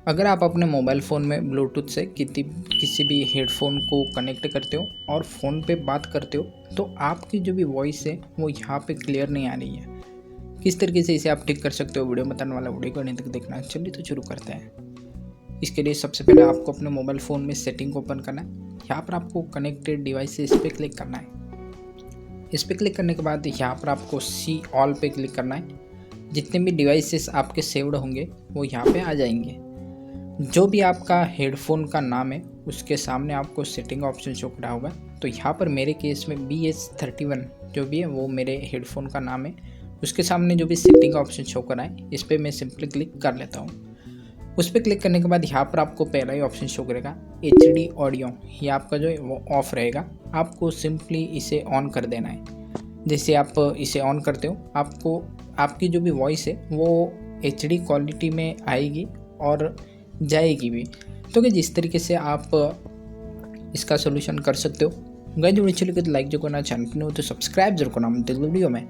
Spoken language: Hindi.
अगर आप अपने मोबाइल फ़ोन में ब्लूटूथ से किसी भी हेडफोन को कनेक्ट करते हो और फ़ोन पे बात करते हो तो आपकी जो भी वॉइस है वो यहाँ पे क्लियर नहीं आ रही है। किस तरीके से इसे आप ठीक कर सकते हो, वीडियो बताने वाला वीडियो को अंत तक देखना। चलिए तो शुरू करते हैं। इसके लिए सबसे पहले आपको अपने मोबाइल फ़ोन में सेटिंग ओपन करना है। यहाँ पर आपको कनेक्टेड डिवाइसेस पे क्लिक करना है। इस पर क्लिक करने के बाद यहाँ पर आपको सी ऑल पे क्लिक करना है। जितने भी डिवाइसेस आपके सेव्ड होंगे वो यहाँ पे आ जाएंगे। जो भी आपका हेडफोन का नाम है उसके सामने आपको सेटिंग ऑप्शन शो करा होगा। तो यहाँ पर मेरे केस में BH31 जो भी है वो मेरे हेडफोन का नाम है। उसके सामने जो भी सेटिंग ऑप्शन शो करा है इस पर मैं सिंपली क्लिक कर लेता हूँ। उस पर क्लिक करने के बाद यहाँ पर आपको पहला ही ऑप्शन शो करेगा HD ऑडियो। ये आपका जो है वो ऑफ रहेगा। आपको सिंपली इसे ऑन कर देना है। जैसे आप इसे ऑन करते हो आपको आपकी जो भी वॉइस है वो HD क्वालिटी में आएगी और जाएगी भी। तो कि जिस तरीके से आप इसका सोल्यूशन कर सकते हो। गाइस वीडियो अच्छी लगे तो लाइक जो करना, चैनल पर नहीं हो तो सब्सक्राइब जरूर करना। मिलते हैं वीडियो में।